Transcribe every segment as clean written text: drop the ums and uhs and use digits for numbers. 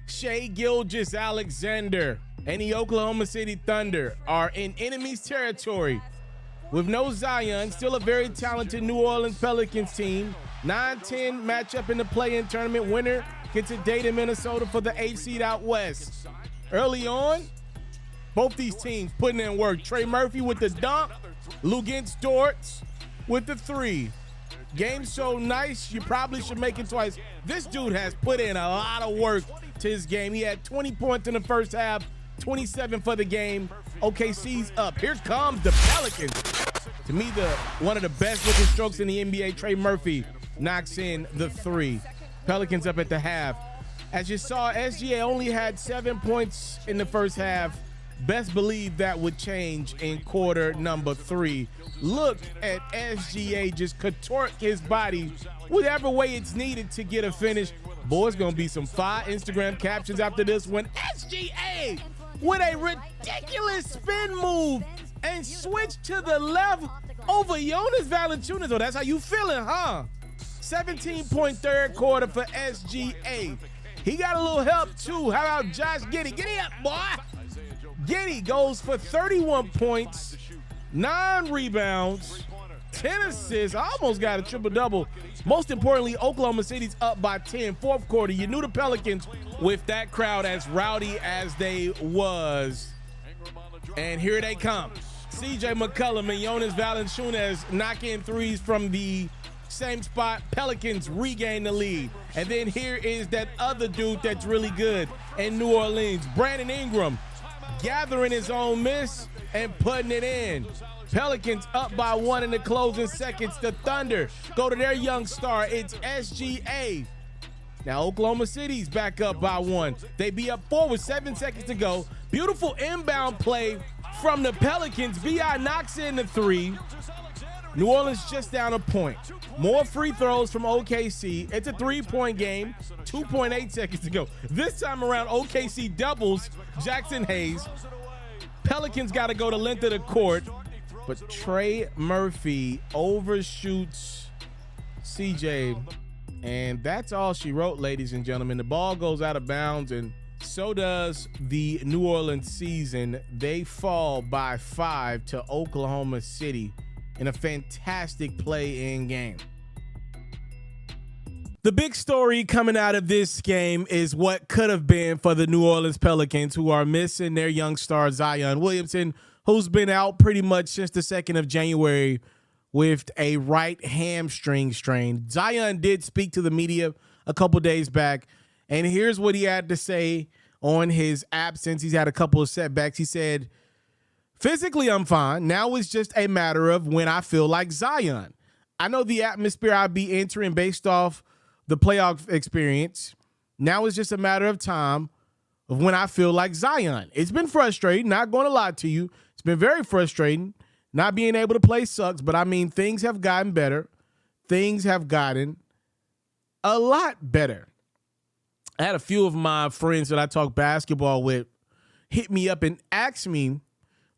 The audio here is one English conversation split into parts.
Shai Gilgeous-Alexander and the Oklahoma City Thunder are in enemy's territory with no Zion, still a very talented New Orleans Pelicans team. 9-10 matchup in the play-in tournament. Winner gets a date in Minnesota for the 8th seed out west. Early on, both these teams putting in work. Trey Murphy with the dunk, Luguentz Dort with the three. Game so nice, you probably should make it twice. This dude has put in a lot of work to his game. He had 20 points in the first half, 27 for the game. OKC's up. Here comes the Pelicans. To me, one of the best looking strokes in the NBA, Trey Murphy knocks in the three. Pelicans up at the half. As you saw, SGA only had 7 points in the first half. Best believe that would change in quarter number 3. Look at SGA just contort his body whatever way it's needed to get a finish. Boy, it's going to be some fire Instagram captions after this one. SGA with a ridiculous spin move and switch to the left over Jonas Valanciunas. Oh, that's how you feeling, huh? 17-point third quarter for SGA. He got a little help, too. How about Josh Giddey? Giddey up, boy. Giddey goes for 31 points, 9 rebounds, 10 assists. I almost got a triple-double. Most importantly, Oklahoma City's up by 10. Fourth quarter, you knew the Pelicans with that crowd as rowdy as they was. And here they come. CJ McCollum and Jonas Valanciunas knock in threes from the same spot. Pelicans regain the lead. And then here is that other dude that's really good in New Orleans, Brandon Ingram, gathering his own miss and putting it in. Pelicans up by 1 in the closing seconds. The Thunder go to their young star. It's SGA. Now Oklahoma City's back up by 1. They be up 4 with 7 seconds to go. Beautiful inbound play from the Pelicans. B.I. knocks in the 3. New Orleans just down a point. More free throws from OKC. It's a 3-point game. 2.8 seconds to go. This time around, OKC doubles Jackson Hayes. Pelicans got to go the length of the court, but Trey Murphy overshoots CJ, and that's all she wrote, ladies and gentlemen. The ball goes out of bounds, and so does the New Orleans season. They fall by 5 to Oklahoma City in a fantastic play-in game. The big story coming out of this game is what could have been for the New Orleans Pelicans, who are missing their young star Zion Williamson, who's been out pretty much since the 2nd of January with a right hamstring strain. Zion did speak to the media a couple days back, and here's what he had to say on his absence. He's had a couple of setbacks. He said, "Physically, I'm fine. Now it's just a matter of when I feel like Zion. I know the atmosphere I'll be entering based off the playoff experience. Now it's just a matter of time of when I feel like Zion. It's been frustrating, not going to lie to you. It's been very frustrating. Not being able to play sucks, but I mean, things have gotten better. Things have gotten a lot better." I had a few of my friends that I talk basketball with hit me up and ask me,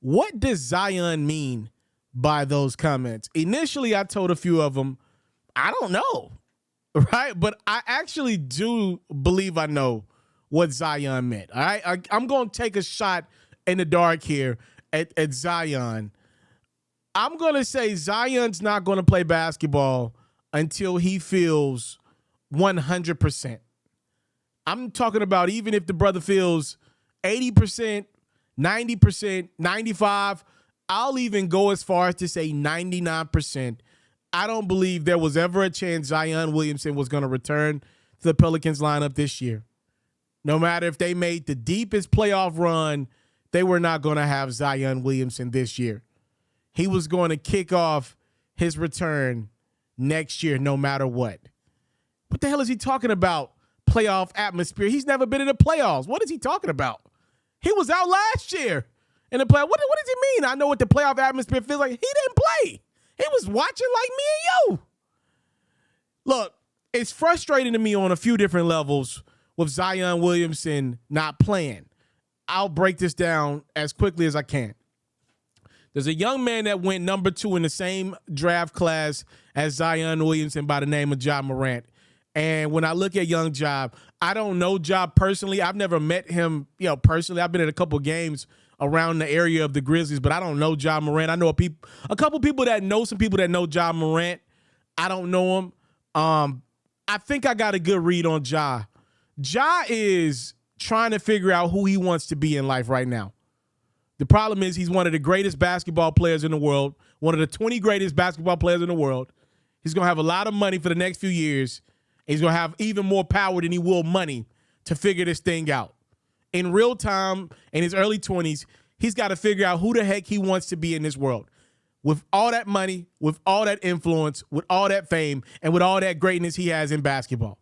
what does Zion mean by those comments? Initially, I told a few of them, I don't know. Right, but I actually do believe I know what Zion meant. All right, I'm going to take a shot in the dark here at Zion. I'm going to say Zion's not going to play basketball until he feels 100%. I'm talking about even if the brother feels 80%, 90%, 95%, I'll even go as far as to say 99%. I don't believe there was ever a chance Zion Williamson was going to return to the Pelicans lineup this year. No matter if they made the deepest playoff run, they were not going to have Zion Williamson this year. He was going to kick off his return next year no matter what. What the hell is he talking about? Playoff atmosphere. He's never been in the playoffs. What is he talking about? He was out last year in the playoffs. What does he mean? I know what the playoff atmosphere feels like. He didn't play. He was watching like me and you. Look, it's frustrating to me on a few different levels with Zion Williamson not playing. I'll break this down as quickly as I can. There's a young man that went number 2 in the same draft class as Zion Williamson by the name of Ja Morant. And when I look at young Ja, I don't know Ja personally. I've never met him, personally. I've been at a couple games around the area of the Grizzlies, but I don't know Ja Morant. I know a couple people that know some people that know Ja Morant. I don't know him. I think I got a good read on Ja. Ja is trying to figure out who he wants to be in life right now. The problem is he's one of the greatest basketball players in the world, one of the 20 greatest basketball players in the world. He's going to have a lot of money for the next few years. He's going to have even more power than he will money to figure this thing out. In real time, in his early 20s, he's got to figure out who the heck he wants to be in this world. With all that money, with all that influence, with all that fame, and with all that greatness he has in basketball.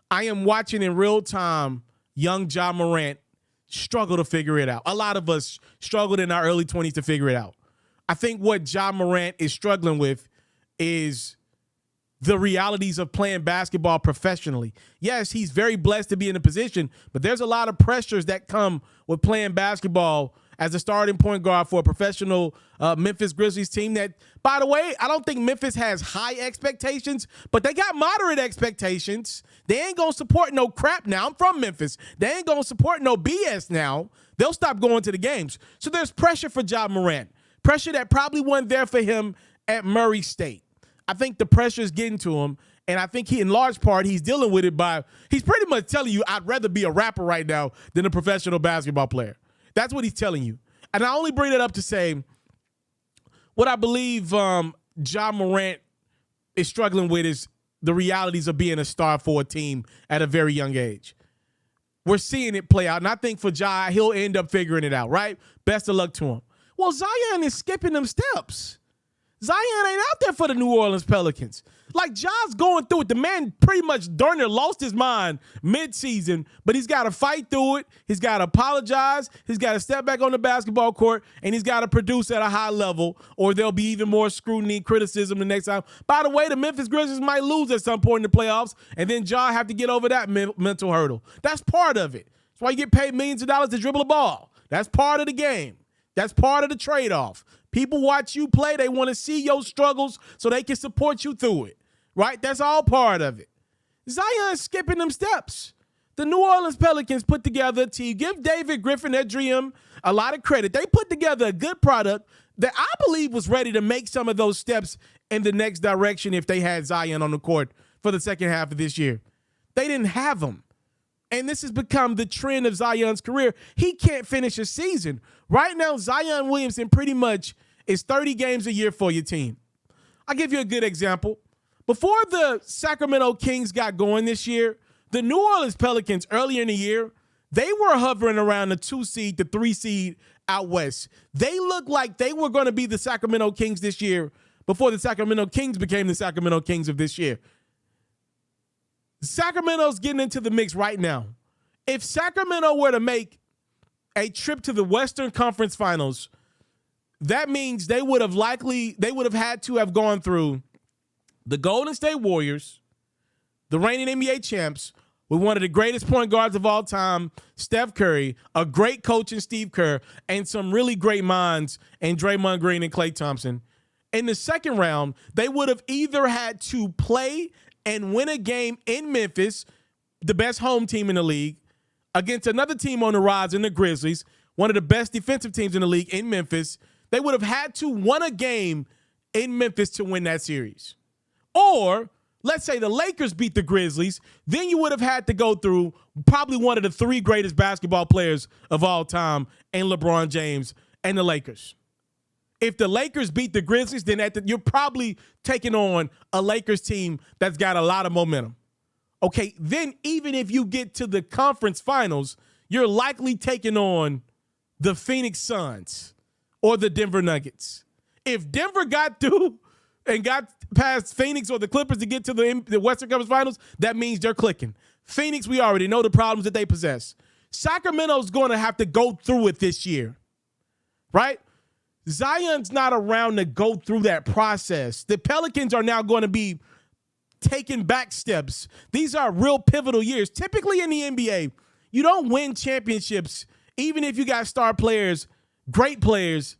I am watching in real time young Ja Morant struggle to figure it out. A lot of us struggled in our early 20s to figure it out. I think what Ja Morant is struggling with is the realities of playing basketball professionally. Yes, he's very blessed to be in a position, but there's a lot of pressures that come with playing basketball as a starting point guard for a professional Memphis Grizzlies team that, by the way, I don't think Memphis has high expectations, but they got moderate expectations. They ain't going to support no crap now. I'm from Memphis. They ain't going to support no BS now. They'll stop going to the games. So there's pressure for Ja Morant, pressure that probably wasn't there for him at Murray State. I think the pressure is getting to him, and I think he, in large part, he's dealing with it by he's pretty much telling you, I'd rather be a rapper right now than a professional basketball player. That's what he's telling you. And I only bring it up to say what I believe Ja Morant is struggling with is the realities of being a star for a team at a very young age. We're seeing it play out, and I think for Ja, he'll end up figuring it out, right? Best of luck to him. Well, Zion is skipping them steps. Zion ain't out there for the New Orleans Pelicans. Like, Ja's going through it. The man pretty much darn near lost his mind mid-season, but he's got to fight through it. He's got to apologize. He's got to step back on the basketball court, and he's got to produce at a high level, or there'll be even more scrutiny and criticism the next time. By the way, the Memphis Grizzlies might lose at some point in the playoffs, and then Ja have to get over that mental hurdle. That's part of it. That's why you get paid millions of dollars to dribble a ball. That's part of the game. That's part of the trade-off. People watch you play. They want to see your struggles so they can support you through it, right? That's all part of it. Zion's skipping them steps. The New Orleans Pelicans put together a team. Give David Griffin, their GM, a lot of credit. They put together a good product that I believe was ready to make some of those steps in the next direction if they had Zion on the court for the second half of this year. They didn't have him. And this has become the trend of Zion's career. He can't finish a season. Right now, Zion Williamson pretty much is 30 games a year for your team. I'll give you a good example. Before the Sacramento Kings got going this year, the New Orleans Pelicans earlier in the year, they were hovering around the 2 seed, the 3 seed out west. They looked like they were going to be the Sacramento Kings this year before the Sacramento Kings became the Sacramento Kings of this year. Sacramento's getting into the mix right now. If Sacramento were to make a trip to the Western Conference Finals, that means they would have had to have gone through the Golden State Warriors, the reigning NBA champs, with one of the greatest point guards of all time, Steph Curry, a great coach in Steve Kerr, and some really great minds in Draymond Green and Klay Thompson. In the second round, they would have either had to play and win a game in Memphis, the best home team in the league, against another team on the rise in the Grizzlies, one of the best defensive teams in the league in Memphis. They would have had to win a game in Memphis to win that series. Or, let's say the Lakers beat the Grizzlies, then you would have had to go through probably one of the 3 greatest basketball players of all time in LeBron James and the Lakers. If the Lakers beat the Grizzlies, then you're probably taking on a Lakers team that's got a lot of momentum. Okay, then even if you get to the conference finals, you're likely taking on the Phoenix Suns or the Denver Nuggets. If Denver got through and got past Phoenix or the Clippers to get to the Western Conference Finals, that means they're clicking. Phoenix, we already know the problems that they possess. Sacramento's going to have to go through it this year, right? Zion's not around to go through that process. The Pelicans are now going to be taking back steps. These are real pivotal years. Typically in the NBA, you don't win championships, even if you got star players, great players.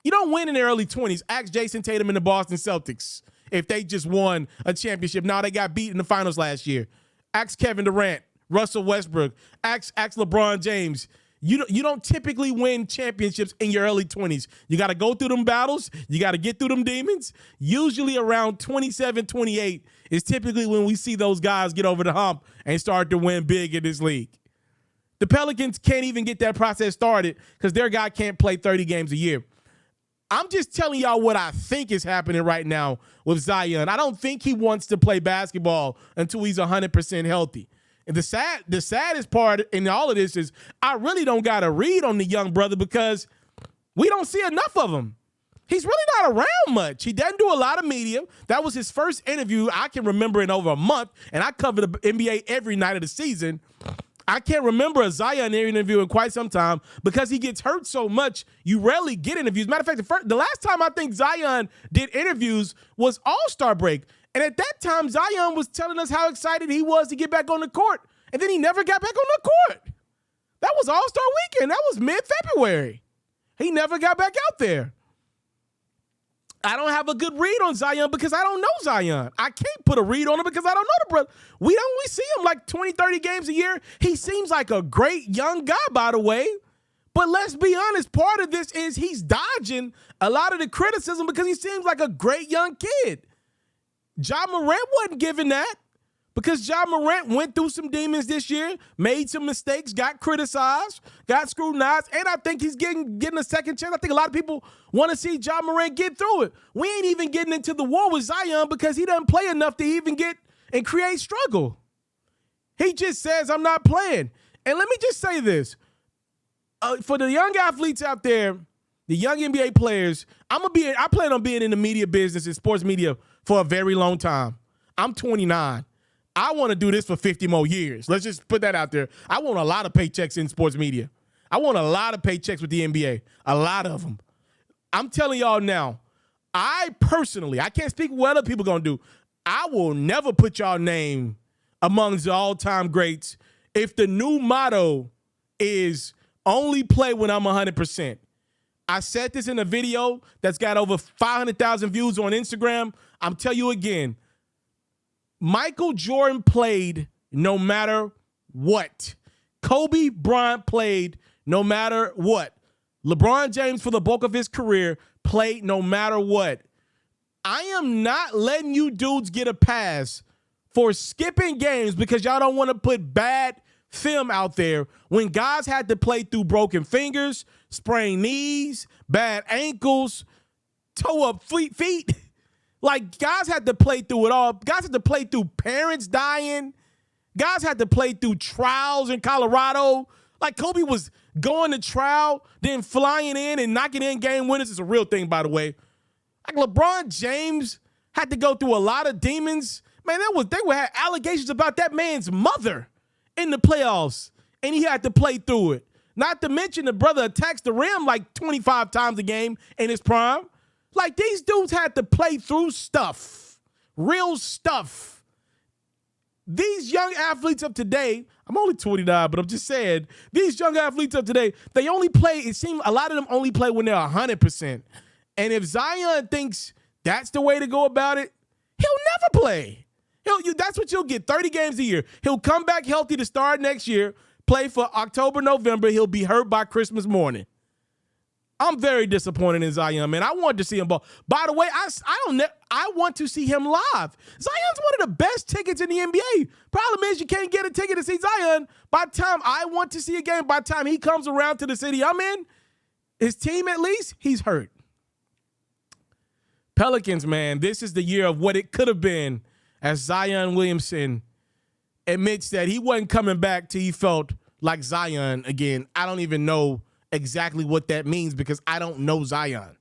You don't win in the early 20s. Ask Jason Tatum and the Boston Celtics if they just won a championship. Now they got beat in the finals last year. Ask Kevin Durant, Russell Westbrook, ask LeBron James. You don't typically win championships in your early 20s. You got to go through them battles. You got to get through them demons. Usually around 27, 28 is typically when we see those guys get over the hump and start to win big in this league. The Pelicans can't even get that process started because their guy can't play 30 games a year. I'm just telling y'all what I think is happening right now with Zion. I don't think he wants to play basketball until he's 100% healthy. And the saddest part in all of this is I really don't got to read on the young brother because we don't see enough of him. He's really not around much. He doesn't do a lot of media. That was his first interview I can remember in over a month, and I covered the NBA every night of the season. I can't remember a Zion interview in quite some time because he gets hurt so much, you rarely get interviews. Matter of fact, the last time I think Zion did interviews was All-Star break. And at that time, Zion was telling us how excited he was to get back on the court. And then he never got back on the court. That was All-Star weekend. That was mid-February. He never got back out there. I don't have a good read on Zion because I don't know Zion. I can't put a read on him because I don't know the brother. We see him like 20, 30 games a year. He seems like a great young guy, by the way. But let's be honest, part of this is he's dodging a lot of the criticism because he seems like a great young kid. Ja Morant wasn't given that because Ja Morant went through some demons this year, made some mistakes, got criticized, got scrutinized, and I think he's getting a second chance. I think a lot of people want to see Ja Morant get through it. We ain't even getting into the war with Zion because he doesn't play enough to even get and create struggle. He just says, I'm not playing. And let me just say this. For the young athletes out there, the young NBA players, I plan on being in the media business and sports media for a very long time. I'm 29. I want to do this for 50 more years. Let's just put that out there. I want a lot of paychecks in sports media. I want a lot of paychecks with the NBA, a lot of them. I'm telling y'all now, I can't speak what other people going to do. I will never put y'all name amongst the all-time greats if the new motto is only play when I'm 100%. I said this in a video that's got over 500,000 views on Instagram. I'm telling you again, Michael Jordan played no matter what. Kobe Bryant played no matter what. LeBron James, for the bulk of his career, played no matter what. I am not letting you dudes get a pass for skipping games because y'all don't want to put bad film out there when guys had to play through broken fingers, sprained knees, bad ankles, toe up feet. Like, guys had to play through it all. Guys had to play through parents dying. Guys had to play through trials in Colorado. Like, Kobe was going to trial, then flying in and knocking in game winners. It's a real thing, by the way. Like, LeBron James had to go through a lot of demons. Man, they had allegations about that man's mother in the playoffs, and he had to play through it. Not to mention the brother attacks the rim like 25 times a game in his prime. Like, these dudes had to play through stuff, real stuff. These young athletes of today, I'm only 29, but I'm just saying, these young athletes of today, they only play, it seems a lot of them only play when they're 100%. And if Zion thinks that's the way to go about it, he'll never play. That's what you'll get, 30 games a year. He'll come back healthy to start next year, play for October, November. He'll be hurt by Christmas morning. I'm very disappointed in Zion, man. I wanted to see him ball. By the way, I want to see him live. Zion's one of the best tickets in the NBA. Problem is you can't get a ticket to see Zion. By the time I want to see a game, by the time he comes around to the city I'm in, his team at least, he's hurt. Pelicans, man, this is the year of what it could have been as Zion Williamson admits that he wasn't coming back till he felt like Zion again. I don't even know exactly what that means because I don't know Zion.